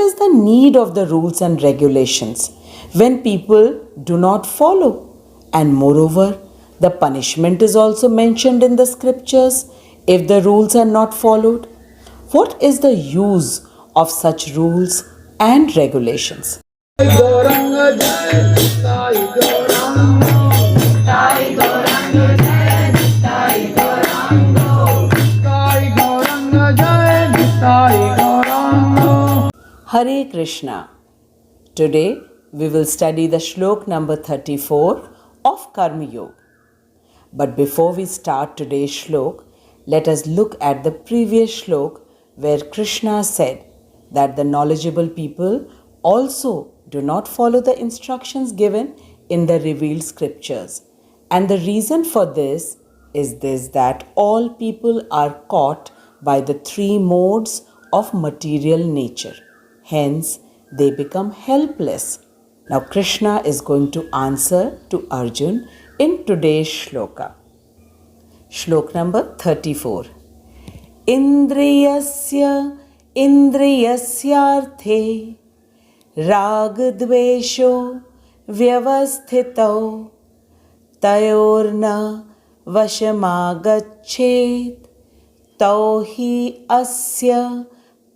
is the need of the rules and regulations when people do not follow? And moreover, the punishment is also mentioned in the scriptures if the rules are not followed. What is the use of such rules and regulations? Hare Krishna. Today we will study the shlok number 34 of Karma Yoga. But before we start today's shlok, let us look at the previous shlok where Krishna said that the knowledgeable people also do not follow the instructions given in the revealed scriptures. And the reason for this is this, that all people are caught by the three modes of material nature. Hence, they become helpless. Now, Krishna is going to answer to Arjun in today's shloka. Shlok number 34. Indriyasya indriyasyarthe ragdvesho vyavasthitau tayorna vashamagachet tauhi asya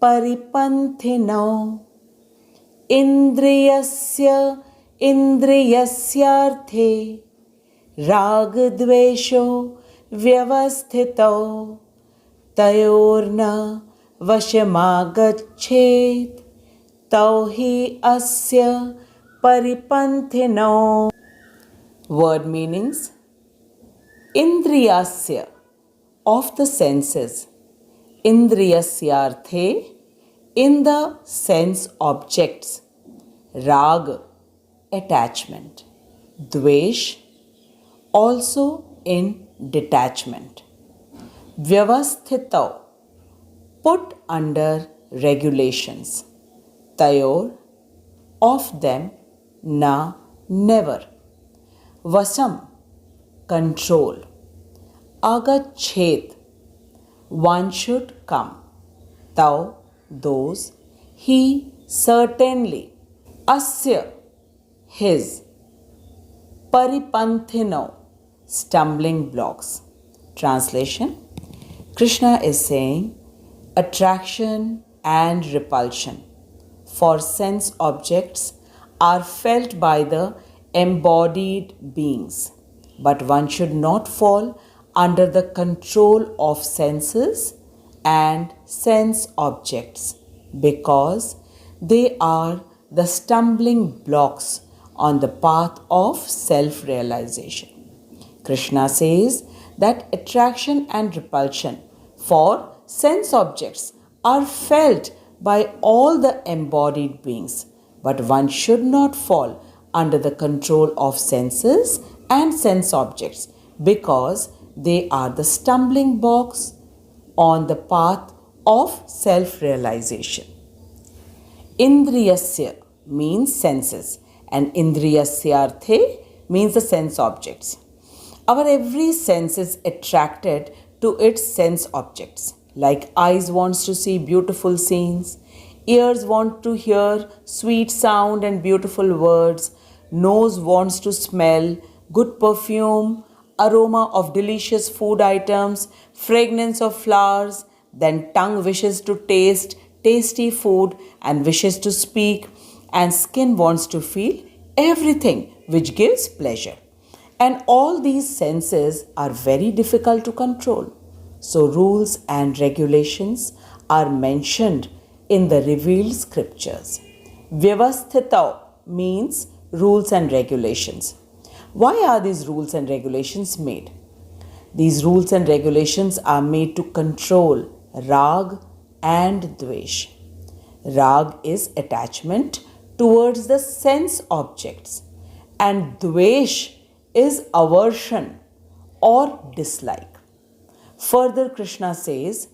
paripanthino. Indriyasya indriyasyarthe ragdvesho vyavasthitau tayorna vashamagachet tauhi asya paripanthino. Word meanings: Indriyasya, of the senses. Indriyasyarthe, in the sense objects. Rag, attachment. Dvesh, also in detachment. Vyavasthitau, put under regulations. Tayor, of them. Na, never. Vasam, control. Agachet, one should come. Tau, those. He, certainly. Asya, his. Paripanthino, stumbling blocks. Translation: Krishna is saying attraction and repulsion for sense objects are felt by the embodied beings, but one should not fall under the control of senses and sense objects because they are the stumbling blocks on the path of self-realization. Krishna says that attraction and repulsion for sense objects are felt by all the embodied beings, but one should not fall under the control of senses and sense objects because they are the stumbling blocks on the path of self-realization. Indriyasya means senses and indriyasyarthe means the sense objects. Our every sense is attracted to its sense objects. Like eyes wants to see beautiful scenes, ears want to hear sweet sound and beautiful words, nose wants to smell good perfume, aroma of delicious food items, fragrance of flowers, then tongue wishes to taste tasty food and wishes to speak, and skin wants to feel everything which gives pleasure. And all these senses are very difficult to control. So rules and regulations are mentioned in the revealed scriptures. Vyavasthitau means rules and regulations. Why are these rules and regulations made? These rules and regulations are made to control rag and dvesh. Rag is attachment towards the sense objects and dvesh is aversion or dislike. Further, Krishna says,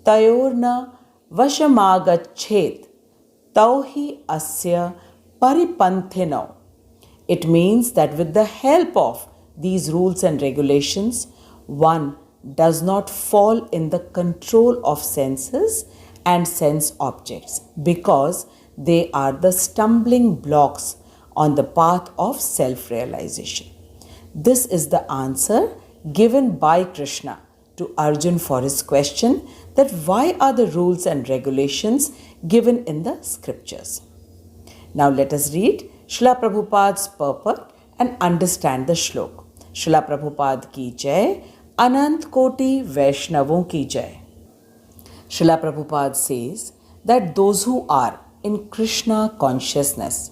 Tayorna vashamagachet tauhi asya paripanthino. It means that with the help of these rules and regulations, one does not fall in the control of senses and sense objects because they are the stumbling blocks on the path of self-realization. This is the answer given by Krishna to Arjun for his question that why are the rules and regulations given in the scriptures. Now let us read Srila Prabhupada's purport and understand the shlok. Srila Prabhupada ki jai, Anant Koti Vaishnavon ki jai. Srila Prabhupada says that those who are in Krishna consciousness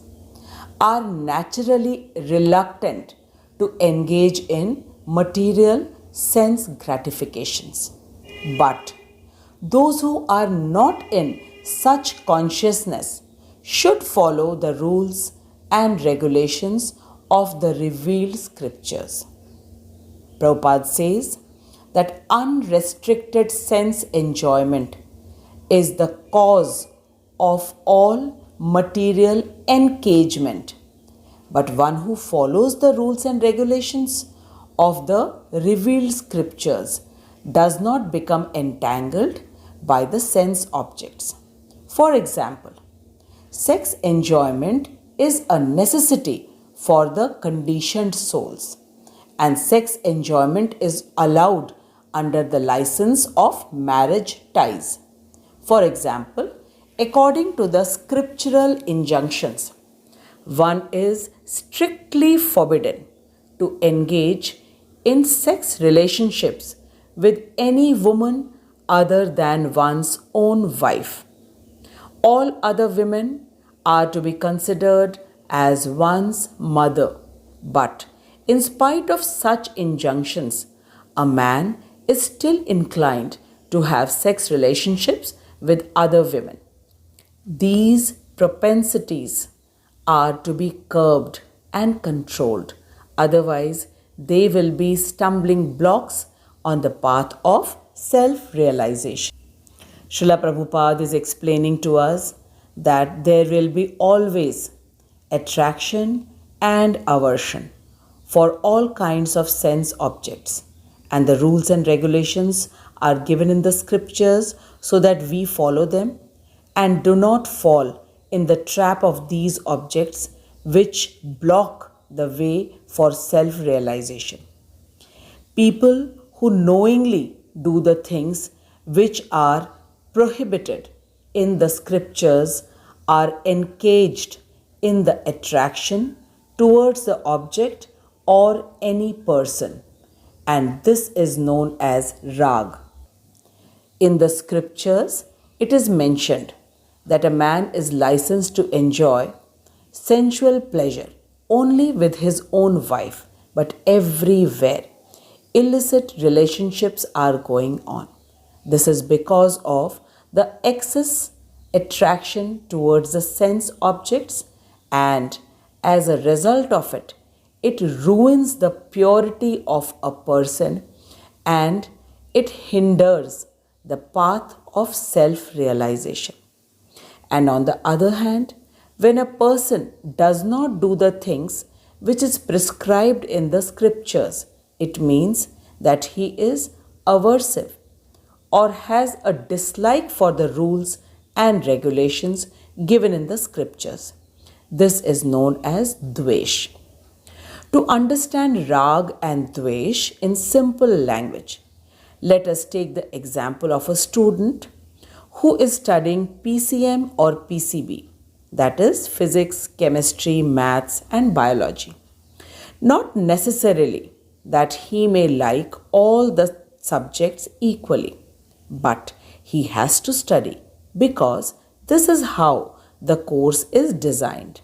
are naturally reluctant to engage in material sense gratifications. But those who are not in such consciousness should follow the rules and regulations of the revealed scriptures. Prabhupada says that unrestricted sense enjoyment is the cause of all material engagement. But one who follows the rules and regulations of the revealed scriptures does not become entangled by the sense objects. For example, sex enjoyment is a necessity for the conditioned souls, and sex enjoyment is allowed under the license of marriage ties. For example, according to the scriptural injunctions, one is strictly forbidden to engage in sex relationships with any woman other than one's own wife. All other women are to be considered as one's mother, but in spite of such injunctions, a man is still inclined to have sex relationships with other women. These propensities are to be curbed and controlled, otherwise they will be stumbling blocks on the path of self-realization. Srila Prabhupada is explaining to us that there will be always attraction and aversion for all kinds of sense objects, and the rules and regulations are given in the scriptures so that we follow them and do not fall in the trap of these objects which block the way for self-realization. People who knowingly do the things which are prohibited in the scriptures are engaged in the attraction towards the object or any person, and this is known as rag. In the scriptures, it is mentioned that a man is licensed to enjoy sensual pleasure only with his own wife, but everywhere illicit relationships are going on. This is because of the excess attraction towards the sense objects, and as a result of it, it ruins the purity of a person and it hinders the path of self-realization. And on the other hand, when a person does not do the things which is prescribed in the scriptures, it means that he is aversive or has a dislike for the rules and regulations given in the scriptures. This is known as dvesh. To understand rag and dvesh in simple language, let us take the example of a student who is studying PCM or PCB, that is physics, chemistry, maths and biology. Not necessarily that he may like all the subjects equally, but he has to study because this is how the course is designed.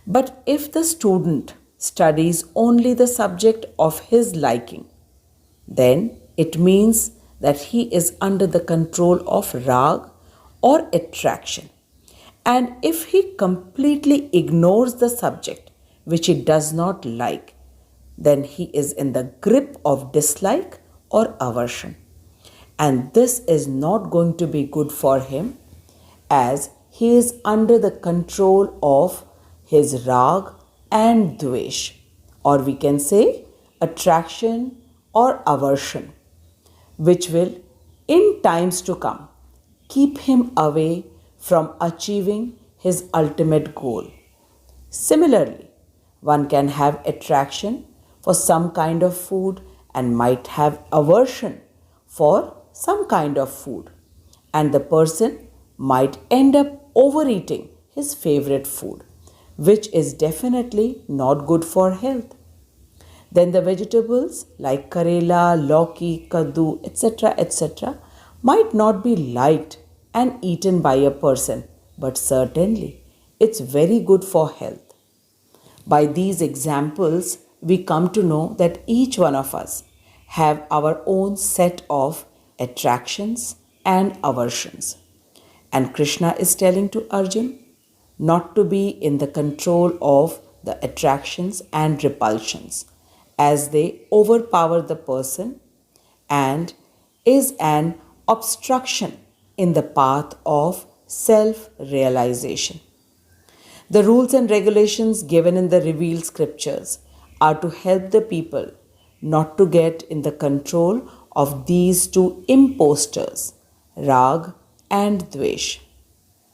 But if the student studies only the subject of his liking, then it means that he is under the control of rag or attraction. And if he completely ignores the subject which he does not like, then he is in the grip of dislike or aversion. And this is not going to be good for him, as he is under the control of his rag and dvesh, or we can say attraction or aversion, which will in times to come keep him away from achieving his ultimate goal. Similarly, one can have attraction for some kind of food and might have aversion for some kind of food, and the person might end up overeating his favorite food, which is definitely not good for health. Then the vegetables like karela, lauki, kaddu, etc. might not be liked and eaten by a person, but certainly it's very good for health. By these examples, we come to know that each one of us have our own set of attractions and aversions. And Krishna is telling to Arjun not to be in the control of the attractions and repulsions, as they overpower the person and is an obstruction in the path of self-realization. The rules and regulations given in the revealed scriptures are to help the people not to get in the control of these two impostors, Rag and Dvesh.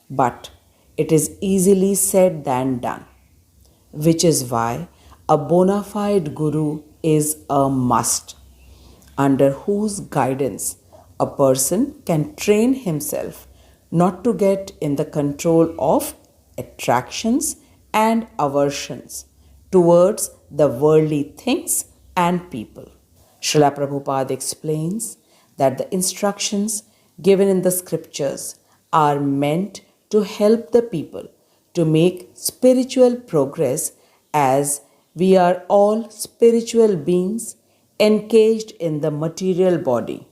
But it is easily said than done, which is why a bona fide guru is a must, under whose guidance a person can train himself not to get in the control of attractions and aversions towards the worldly things and people. Srila Prabhupada explains that the instructions given in the scriptures are meant to help the people to make spiritual progress, as we are all spiritual beings encaged in the material body.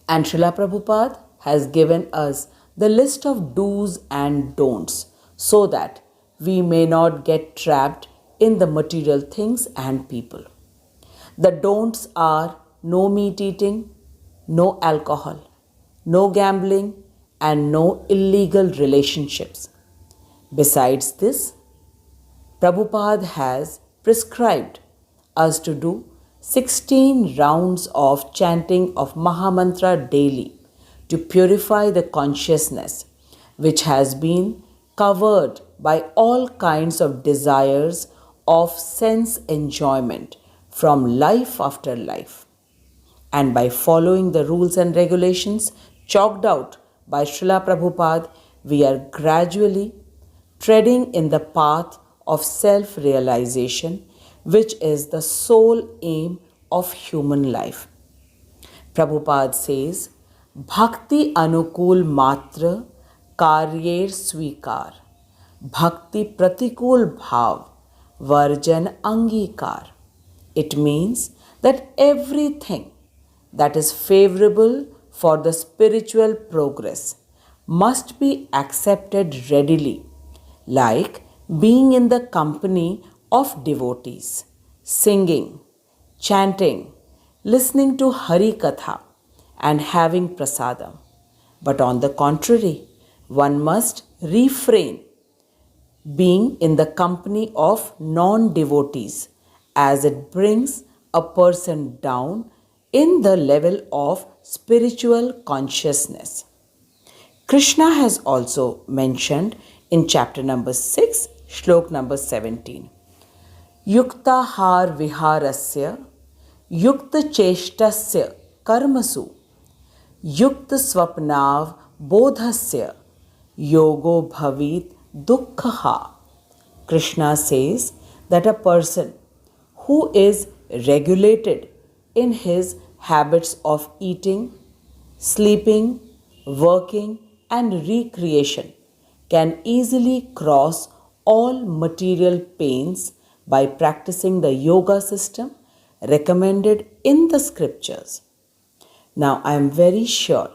And Srila Prabhupada has given us the list of do's and don'ts so that we may not get trapped in the material things and people. The don'ts are no meat eating, no alcohol, no gambling, and no illegal relationships. Besides this, Prabhupada has prescribed us to do 16 rounds of chanting of Mahamantra daily to purify the consciousness, which has been covered by all kinds of desires of sense enjoyment from life after life. And by following the rules and regulations chalked out by Srila Prabhupada, we are gradually treading in the path of self-realization, which is the sole aim of human life. Prabhupada says, Bhakti anukul matra karyer svikar, Bhakti pratikul bhav, varjan angikar. It means that everything that is favorable for the spiritual progress must be accepted readily, like being in the company of devotees, singing, chanting, listening to Hari Katha, and having prasadam. But on the contrary, one must refrain being in the company of non-devotees, as it brings a person down in the level of spiritual consciousness. Krishna has also mentioned in chapter number 6, shlok number 17, Yukta har viharasya, Yukta cheshtasya karmasu, Yukta swapnav bodhasya, Yogo bhavit dukkha. Krishna says that a person who is regulated in his habits of eating, sleeping, working, and recreation can easily cross all material pains by practicing the yoga system recommended in the scriptures. Now, I am very sure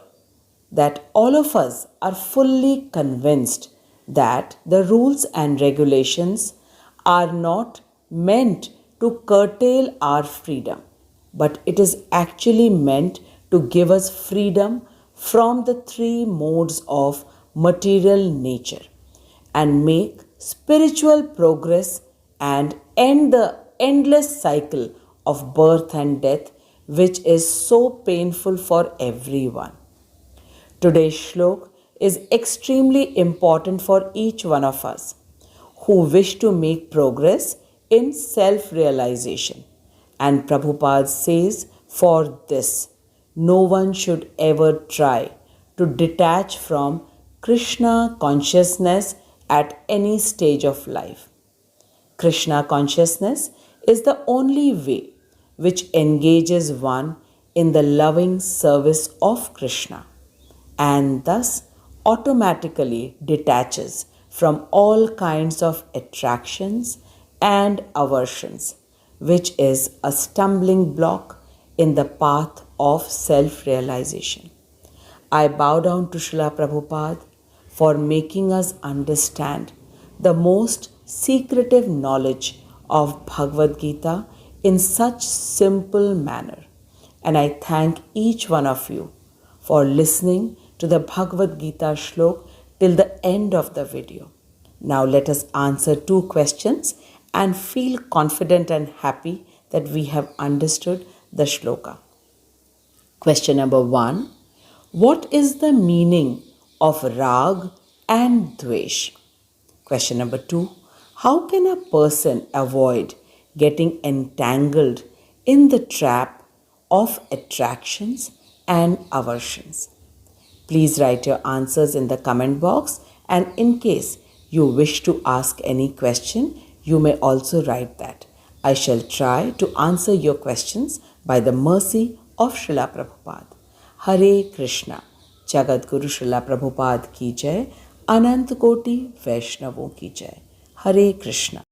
that all of us are fully convinced that the rules and regulations are not meant to curtail our freedom, but it is actually meant to give us freedom from the three modes of material nature and make spiritual progress and end the endless cycle of birth and death, which is so painful for everyone. Today's shlok is extremely important for each one of us who wish to make progress in self realization. And Prabhupada says, for this, no one should ever try to detach from Krishna consciousness at any stage of life. Krishna consciousness is the only way which engages one in the loving service of Krishna and thus automatically detaches from all kinds of attractions and aversions, which is a stumbling block in the path of self realization. I bow down to Srila Prabhupada for making us understand the most secretive knowledge of Bhagwat Gita in such simple manner. And I thank each one of you for listening to the Bhagavad Gita shlok till the end of the video. Now let us answer 2 questions and feel confident and happy that we have understood the shloka. Question number 1. What is the meaning of rag and dvesh? Question number 2. How can a person avoid getting entangled in the trap of attractions and aversions? Please write your answers in the comment box, and in case you wish to ask any question, you may also write that. I shall try to answer your questions by the mercy of Srila Prabhupada. Hare Krishna. Jagat Guru Srila Prabhupada ki jai. Anant Koti Vaishnavon ki jai. Hare Krishna.